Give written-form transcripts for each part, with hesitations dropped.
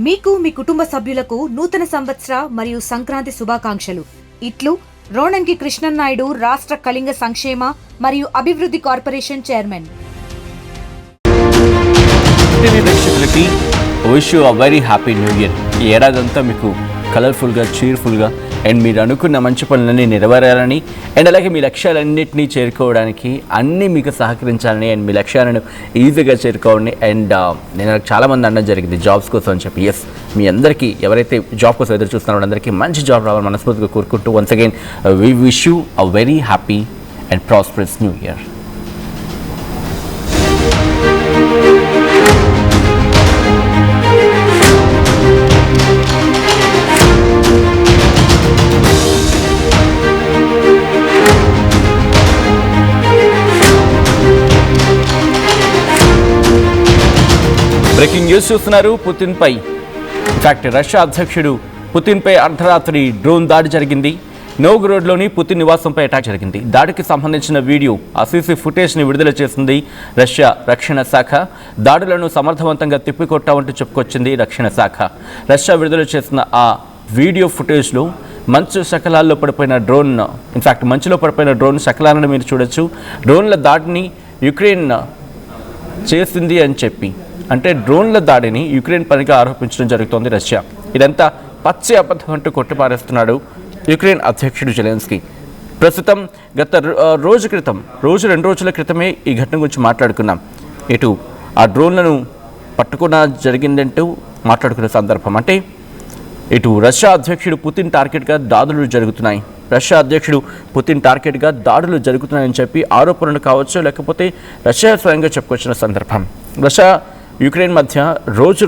మీకు మీ కుటుంబ సభ్యులకు నూతన సంవత్సర మరియు సంక్రాంతి శుభాకాంక్షలు. ఇట్లు రోణంకి కృష్ణన్నాయుడు, రాష్ట్ర కళింగ సంక్షేమ మరియు అభివృద్ధి corporation chairman. Wish you a very happy new year. ఈ ఏడాదంతా మీకు కలర్ఫుల్గా, చీర్ఫుల్గా అండ్ మీరు అనుకున్న మంచి పనులన్నీ నెరవేరాలని అండ్ అలాగే మీ లక్ష్యాలన్నింటినీ చేరుకోవడానికి అన్నీ మీకు సహకరించాలని అండ్ మీ లక్ష్యాలను ఈజీగా చేరుకోవాలని అండ్ నేను చాలామంది అనడం జరిగింది జాబ్స్ కోసం అని చెప్పి. ఎస్, మీ అందరికీ ఎవరైతే జాబ్ కోసం ఎదురు చూస్తున్నారో అందరికీ మంచి జాబ్ రావాలని మనస్ఫూర్తిగా కోరుకుంటూ once again we wish you a very happy and prosperous new year. Breaking news చూస్తున్నారు. పుతిన్పై ఇన్ఫాక్ట్ రష్యా అధ్యక్షుడు పుతిన్పై అర్ధరాత్రి డ్రోన్ దాడి జరిగింది. నోవ్గోరోడ్లోని పుతిన్ నివాసంపై అటాక్ జరిగింది. దాడికి సంబంధించిన వీడియో సీసీ ఫుటేజ్ని విడుదల చేసింది రష్యా రక్షణ శాఖ. దాడులను సమర్థవంతంగా తిప్పికొట్టామంటూ చెప్పుకొచ్చింది రక్షణ శాఖ. రష్యా విడుదల చేసిన ఆ వీడియో ఫుటేజ్లో మంచు శకలాల్లో పడిపోయిన డ్రోన్, ఇన్ఫాక్ట్ మంచులో పడిపోయిన డ్రోన్ శకలాలను మీరు చూడొచ్చు. డ్రోన్ల దాడిని యుక్రెయిన్ చేసింది అని చెప్పి, అంటే డ్రోన్ల దాడిని యుక్రెయిన్ పనిగా ఆరోపించడం జరుగుతోంది రష్యా. ఇదంతా పచ్చి అబద్ధం అంటూ కొట్టిపారేస్తున్నాడు యుక్రెయిన్ అధ్యక్షుడు జెలెన్స్కీ. ప్రస్తుతం గత రెండు రోజుల క్రితమే ఈ ఘటన గురించి మాట్లాడుకున్నాం. ఇటు ఆ డ్రోన్లను పట్టుకున్న జరిగిందంటూ మాట్లాడుకునే సందర్భం, అంటే ఇటు రష్యా అధ్యక్షుడు పుతిన్ టార్గెట్గా దాడులు జరుగుతున్నాయి. రష్యా అధ్యక్షుడు పుతిన్ టార్గెట్గా దాడులు జరుగుతున్నాయని చెప్పి ఆరోపణలు కావచ్చు, లేకపోతే రష్యా స్వయంగా చెప్పుకొచ్చిన సందర్భం. రష్యా యుక్రెయిన్ మధ్య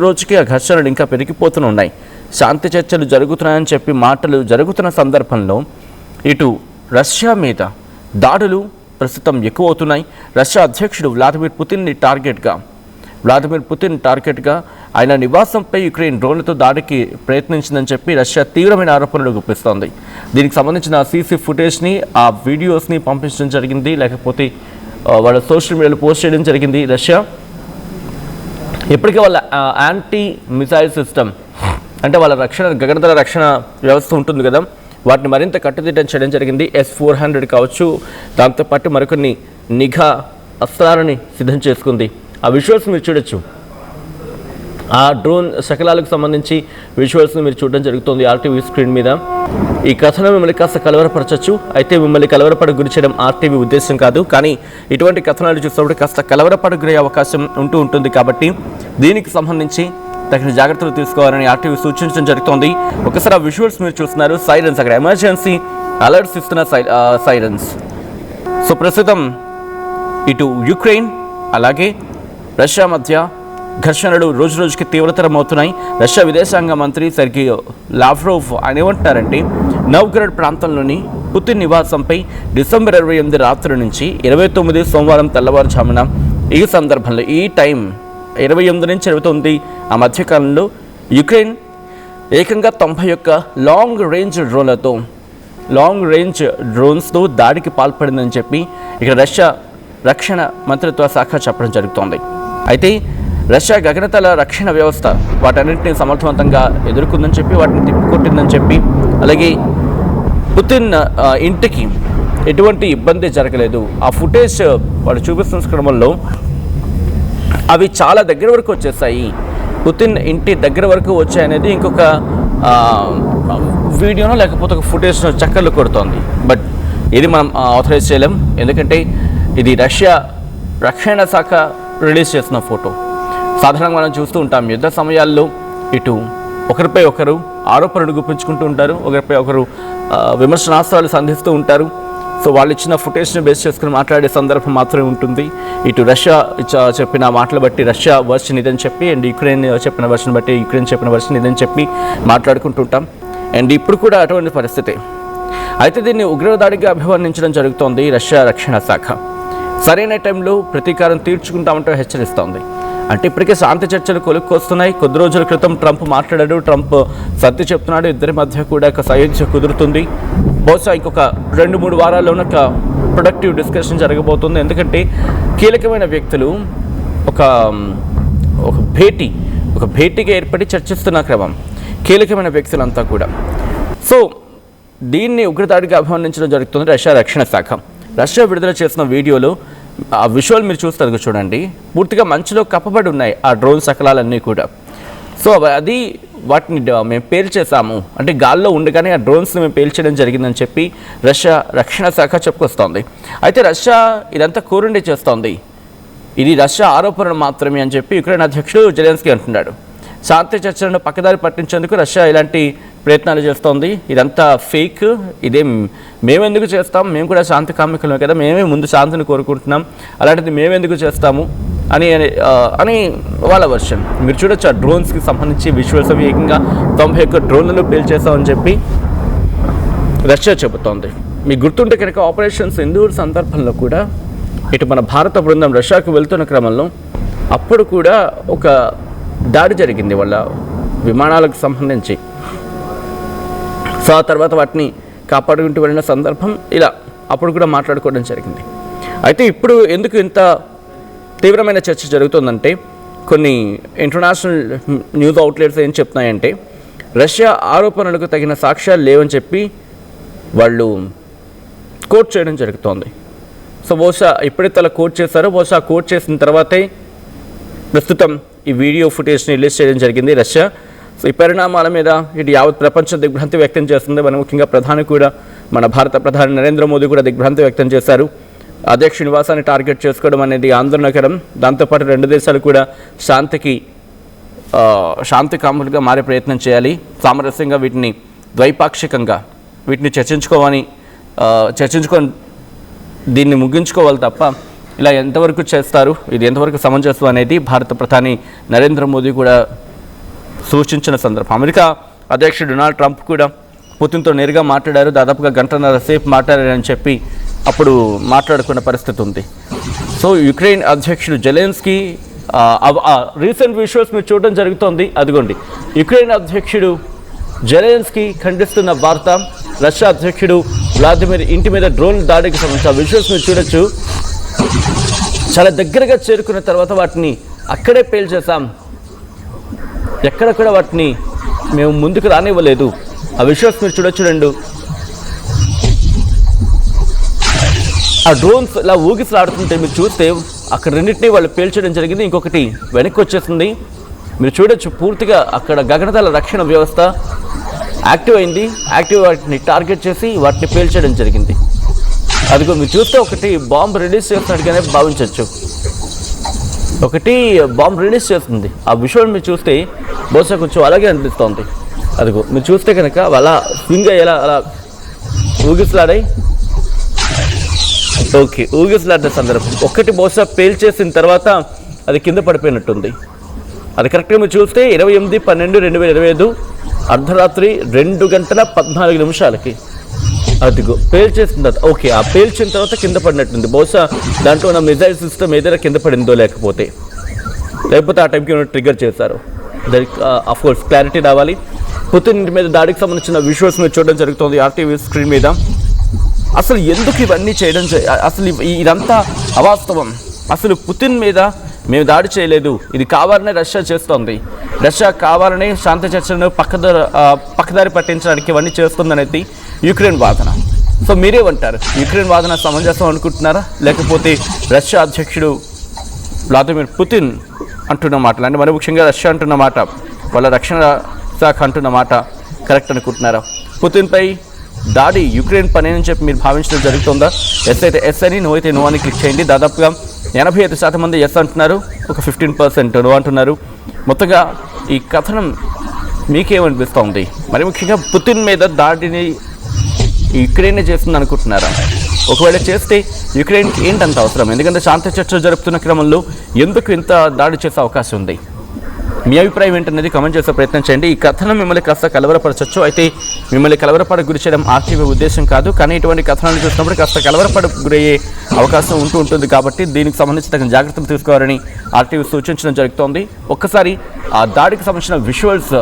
రోజుకి ఆ ఘర్షణలు ఇంకా పెరిగిపోతూనే ఉన్నాయి. శాంతి చర్చలు జరుగుతున్నాయని చెప్పి మాటలు జరుగుతున్న సందర్భంలో ఇటు రష్యా మీద దాడులు ప్రస్తుతం ఎక్కువ అవుతున్నాయి. రష్యా అధ్యక్షుడు వ్లాదిమిర్ పుతిన్ టార్గెట్గా ఆయన నివాసంపై యుక్రెయిన్ డ్రోన్లతో దాడికి ప్రయత్నించిందని చెప్పి రష్యా తీవ్రమైన ఆరోపణలు గుప్పిస్తోంది. దీనికి సంబంధించిన సీసీ ఫుటేజ్ని, ఆ వీడియోస్ని పంపించడం జరిగింది, లేకపోతే వాళ్ళ సోషల్ మీడియాలో పోస్ట్ చేయడం జరిగింది రష్యా. ఇప్పటికే వాళ్ళ యాంటీ మిసైల్ సిస్టమ్, అంటే వాళ్ళ గగనతల రక్షణ వ్యవస్థ ఉంటుంది కదా, వాటిని మరింత కట్టుదిట్టం చేయడం జరిగింది. S-400 కావచ్చు, దాంతోపాటు మరికొన్ని నిఘా అస్త్రాలని సిద్ధం చేసుకుంది. ఆ విజువల్స్ మీరు చూడొచ్చు. ఆ డ్రోన్ శకలాలకు సంబంధించి విజువల్స్ని మీరు చూడడం జరుగుతుంది RTV స్క్రీన్ మీద. ఈ కథనం మిమ్మల్ని కాస్త కలవరపరచచ్చు, అయితే మిమ్మల్ని కలవరపడకు గురి చేయడం RTV ఉద్దేశం కాదు. కానీ ఇటువంటి కథనాలు చూసినప్పుడు కాస్త కలవరపడకు గురయ్యే అవకాశం ఉంటుంది. కాబట్టి దీనికి సంబంధించి తగిన జాగ్రత్తలు తీసుకోవాలని RTV సూచించడం జరుగుతోంది. ఒకసారి ఆ విజువల్స్ మీరు చూస్తున్నారు. సైరన్స్, అక్కడ ఎమర్జెన్సీ అలర్ట్స్ ఇస్తున్న సైరన్స్. సో ప్రస్తుతం ఇటు యుక్రెయిన్ అలాగే రష్యా మధ్య ఘర్షణలు రోజుకి తీవ్రతరం అవుతున్నాయి. రష్యా విదేశాంగ మంత్రి సెర్గీ లావ్రోవ్ ఆయన ఏమంటారంటే, నోవ్గోరోడ్ ప్రాంతంలోని పుతిన్ నివాసంపై డిసెంబర్ 28 రాత్రి నుంచి 29 సోమవారం తెల్లవారుజామున ఈ సందర్భంలో ఈ టైం 28 నుంచి 29 ఆ మధ్యకాలంలో యుక్రెయిన్ ఏకంగా 91 లాంగ్ రేంజ్ డ్రోన్స్తో దాడికి పాల్పడిందని చెప్పి ఇక్కడ రష్యా రక్షణ మంత్రిత్వ శాఖ చెప్పడం జరుగుతోంది. అయితే రష్యా గగనతల రక్షణ వ్యవస్థ వాటన్నింటినీ సమర్థవంతంగా ఎదుర్కొందని చెప్పి, వాటిని తిప్పికొట్టిందని చెప్పి, అలాగే పుతిన్ ఇంటికి ఎటువంటి ఇబ్బంది జరగలేదు. ఆ ఫుటేజ్ వాడు చూపిస్తున్న క్రమంలో అవి చాలా దగ్గర వరకు వచ్చేసాయి. పుతిన్ ఇంటి దగ్గర వరకు వచ్చాయనేది ఇంకొక వీడియోనో లేకపోతే ఒక ఫుటేజ్ను చక్కర్లు కొడుతోంది. బట్ ఇది మనం ఆథరైజ్ చేయలేం, ఎందుకంటే ఇది రష్యా రక్షణ శాఖ రిలీజ్ చేసిన ఫోటో. సాధారణంగా మనం చూస్తూ ఉంటాం, యుద్ధ సమయాల్లో ఇటు ఒకరిపై ఒకరు ఆరోపణలు గుప్పించుకుంటూ ఉంటారు, ఒకరిపై ఒకరు విమర్శనాస్త్రాలు సంధిస్తూ ఉంటారు. సో వాళ్ళు ఇచ్చిన ఫుటేజ్ని బేస్ చేసుకుని మాట్లాడే సందర్భం మాత్రమే ఉంటుంది. ఇటు రష్యా చెప్పిన మాటలు బట్టి రష్యా వర్షన్ ఇదని చెప్పి, అండ్ యుక్రెయిన్ చెప్పిన వర్షన్ బట్టి యుక్రెయిన్ చెప్పిన వర్షన్ ఇదని చెప్పి మాట్లాడుకుంటుంటాం. అండ్ ఇప్పుడు కూడా అటువంటి పరిస్థితి. అయితే దీన్ని ఉగ్రదాడిగా అభివర్ణించడం జరుగుతోంది రష్యా రక్షణ శాఖ. సరైన టైంలో ప్రతీకారం తీర్చుకుంటామంటూ హెచ్చరిస్తోంది. అంటే ఇప్పటికే శాంతి చర్చలు కొలుక్కొస్తున్నాయి. కొద్ది రోజుల క్రితం ట్రంప్ మాట్లాడాడు, ట్రంప్ సర్ది చెప్తున్నాడు, ఇద్దరి మధ్య కూడా ఒక సయోధ్య కుదురుతుంది. బహుశా ఇంకొక 2-3 వారాల్లోనే ఒక ప్రొడక్టివ్ డిస్కషన్ జరగబోతుంది. ఎందుకంటే కీలకమైన వ్యక్తులు ఒక భేటీ ఒక భేటీగా ఏర్పడి చర్చిస్తున్న క్రమం, కీలకమైన వ్యక్తులంతా కూడా. సో దీన్ని ఉగ్రదాడిగా అభివర్ణించడం జరుగుతుంది రష్యా రక్షణ శాఖ. రష్యా విడుదల చేసిన వీడియోలో ఆ విజువల్ మీరు చూస్తారు చూడండి, పూర్తిగా మంచులో కప్పబడి ఉన్నాయి ఆ డ్రోన్ శకలాలన్నీ కూడా. సో అది వాటిని మేము పేల్చేసాము అంటే గాల్లో ఉండగానే ఆ డ్రోన్స్ని మేము పేల్చేయడం జరిగిందని చెప్పి రష్యా రక్షణ శాఖ చెప్పుకొస్తోంది. అయితే రష్యా ఇదంతా కోరుండి చేస్తోంది, ఇది రష్యా ఆరోపణ మాత్రమే అని చెప్పి యుక్రెయిన్ అధ్యక్షుడు జెలెన్స్కీ అంటున్నాడు. శాంతి చర్చలను పక్కదారి పట్టించేందుకు రష్యా ఇలాంటి ప్రయత్నాలు చేస్తోంది, ఇదంతా ఫేక్, ఇదేం మేమెందుకు చేస్తాం, మేము కూడా శాంతి కామికులమే కదా, మేమే ముందు శాంతిని కోరుకుంటున్నాం, అలాంటిది మేమెందుకు చేస్తాము అని అని వాళ్ళ వర్షన్. మీరు చూడొచ్చు ఆ డ్రోన్స్కి సంబంధించి విజువల్స్ అవి ఏకంగా 91 డ్రోన్లను పేల్చేస్తామని చెప్పి రష్యా చెబుతోంది. మీకు గుర్తుంటే కనుక ఆపరేషన్ సింధూర్ సందర్భంలో కూడా ఇటు మన భారత బృందం రష్యాకు వెళ్తున్న క్రమంలో అప్పుడు కూడా ఒక దాడి జరిగింది వాళ్ళ విమానాలకు సంబంధించి. సో ఆ తర్వాత వాటిని కాపాడుకుంటూ వెళ్ళిన సందర్భం ఇలా అప్పుడు కూడా మాట్లాడుకోవడం జరిగింది. అయితే ఇప్పుడు ఎందుకు ఇంత తీవ్రమైన చర్చ జరుగుతుందంటే కొన్ని ఇంటర్నేషనల్ న్యూస్ అవుట్లెట్స్ ఏం చెప్తున్నాయంటే రష్యా ఆరోపణలకు తగిన సాక్ష్యాలు లేవని చెప్పి వాళ్ళు కోట్ చేయడం జరుగుతోంది. సో బహుశా ఎప్పుడైతే అలా కోట్ చేశారో బహుశా కోట్ చేసిన తర్వాతే ప్రస్తుతం ఈ వీడియో ఫుటేజ్ని రిలీజ్ చేయడం జరిగింది రష్యా. సో ఈ పరిణామాల మీద ఇటు యావత్ ప్రపంచం దిగ్భ్రాంతి వ్యక్తం చేస్తుంది. మన ముఖ్యంగా ప్రధాని కూడా, మన భారత ప్రధాని నరేంద్ర మోదీ కూడా దిగ్భ్రాంతి వ్యక్తం చేశారు. అధ్యక్ష నివాసాన్ని టార్గెట్ చేసుకోవడం అనేది ఆందోళనకరం. దాంతోపాటు రెండు దేశాలు కూడా శాంతి కాములుగా మారే ప్రయత్నం చేయాలి, సామరస్యంగా వీటిని ద్వైపాక్షికంగా వీటిని చర్చించుకొని దీన్ని ముగించుకోవాలి తప్ప ఇలా ఎంతవరకు చేస్తారు, ఇది ఎంతవరకు సమంజసం అనేది భారత ప్రధాని నరేంద్ర మోదీ కూడా సూచించిన సందర్భం. అమెరికా అధ్యక్షుడు డొనాల్డ్ ట్రంప్ కూడా పుతిన్తో నేరుగా మాట్లాడారు, దాదాపుగా గంటన్నర సేపు మాట్లాడారని చెప్పి అప్పుడు మాట్లాడుకున్న పరిస్థితి ఉంది. సో యుక్రెయిన్ అధ్యక్షుడు జెలెన్స్కీ రీసెంట్ విజువల్స్ మీరు చూడడం జరుగుతోంది. అదిగోండి యుక్రెయిన్ అధ్యక్షుడు జెలెన్స్కీ ఖండిస్తున్న వార్త, రష్యా అధ్యక్షుడు వ్లాదిమిర్ ఇంటి మీద డ్రోన్ దాడికి సంబంధించిన విజువల్స్ మీరు చూడొచ్చు. చాలా దగ్గరగా చేరుకున్న తర్వాత వాటిని అక్కడే పేల్చేసాం, ఎక్కడ కూడా వాటిని మేము ముందుకు రానివ్వలేదు. ఆ విజువల్స్ మీరు చూడొచ్చు. ఆ డ్రోన్స్ ఇలా ఊగిసలాడుతుంటే మీరు చూస్తే అక్కడ రెండింటినీ వాళ్ళు పేల్చడం జరిగింది, ఇంకొకటి వెనక్కి వచ్చేస్తుంది. మీరు చూడొచ్చు పూర్తిగా అక్కడ గగనతల రక్షణ వ్యవస్థ యాక్టివ్ అయింది, యాక్టివ్ వాటిని టార్గెట్ చేసి వాటిని పేల్చడం జరిగింది. అదిగో మీరు చూస్తే ఒకటి బాంబ్ రిలీజ్ చేస్తున్నట్టుగానే భావించవచ్చు, ఒకటి బాంబ్ రిలీజ్ చేస్తుంది. ఆ విజువల్ మీరు చూస్తే బహుశా కొంచెం అలాగే అనిపిస్తుంది. అదిగో మీరు చూస్తే కనుక అలా స్వింగ్ అయ్యేలా అలా ఊగిసలాడాయి. ఓకే, ఊగిసలాడిన సందర్భం ఒకటి బహుశా పేల్చేసిన తర్వాత అది కింద పడిపోయినట్టుంది. అది కరెక్ట్గా మీరు చూస్తే 28/12/2025 అర్ధరాత్రి 2:14 అదిగో పేల్చేసిన. ఓకే, ఆ పేల్చిన తర్వాత కింద పడినట్టుంది. బహుశా దాంట్లో ఉన్న మిజైల్ సిస్టమ్ ఏదైనా కింద పడిందో లేకపోతే ఆ టైంకి ట్రిగ్గర్ చేశారు. దానికి అఫ్కోర్స్ క్లారిటీ రావాలి. పుతిన్ ఇంటి మీద దాడికి సంబంధించిన విజువల్స్ మీరు చూడడం జరుగుతుంది ఆర్టీవీ స్క్రీన్ మీద. అసలు ఎందుకు ఇవన్నీ చేయడం, అసలు ఇదంతా అవాస్తవం. అసలు పుతిన్ మీద మేము దాడి చేయలేదు, ఇది కావాలనే రష్యా చేస్తోంది, రష్యా కావాలనే శాంతి చర్చలను పక్కదారి పట్టించడానికి ఇవన్నీ చేస్తుందనేది యుక్రెయిన్ వాదన. సో మీరేమంటారు, యుక్రెయిన్ వాదన సమంజసం అనుకుంటున్నారా, లేకపోతే రష్యా అధ్యక్షుడు వ్లాదిమిర్ పుతిన్ అంటున్న మాటలు, అంటే మరి ముఖ్యంగా రష్యా అంటున్న మాట, వాళ్ళ రక్షణ శాఖ అంటున్న మాట కరెక్ట్ అనుకుంటున్నారా? పుతిన్పై దాడి యుక్రెయిన్ పని అని చెప్పి మీరు భావించడం జరుగుతుందా? ఎస్ అయితే ఎస్ అని, నో అయితే నో అని క్లిక్ చేయండి. దాదాపుగా 85% మంది ఎస్ అంటున్నారు, ఒక 15% నో అంటున్నారు. మొత్తంగా ఈ కథనం మీకేమనిపిస్తోంది? మరి ముఖ్యంగా పుతిన్ మీద దాడిని యుక్రెయిన్ చేస్తుంది అనుకుంటున్నారా? ఒకవేళ చేస్తే యుక్రెయిన్కి ఏంటంత అవసరం? ఎందుకంటే శాంతి చర్చలు జరుపుతున్న క్రమంలో ఎందుకు ఇంత దాడి చేసే అవకాశం ఉంది? మీ అభిప్రాయం ఏంటనేది కామెంట్ చేసే ప్రయత్నం చేయండి. ఈ కథనం మిమ్మల్ని కాస్త కలవరపరచవచ్చు, అయితే మిమ్మల్ని కలవరపడ గురి చేయడం ఆర్టీవీ ఉద్దేశం కాదు. కానీ ఇటువంటి కథనాలు చూసినప్పుడు కాస్త కలవరపడ గురయ్యే అవకాశం ఉంటుంది కాబట్టి దీనికి సంబంధించి తగిన జాగ్రత్తలు తీసుకోవాలని ఆర్టీవీ సూచించడం జరుగుతోంది. ఒక్కసారి ఆ దాడికి సంబంధించిన విజువల్స్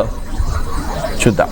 చూద్దాం.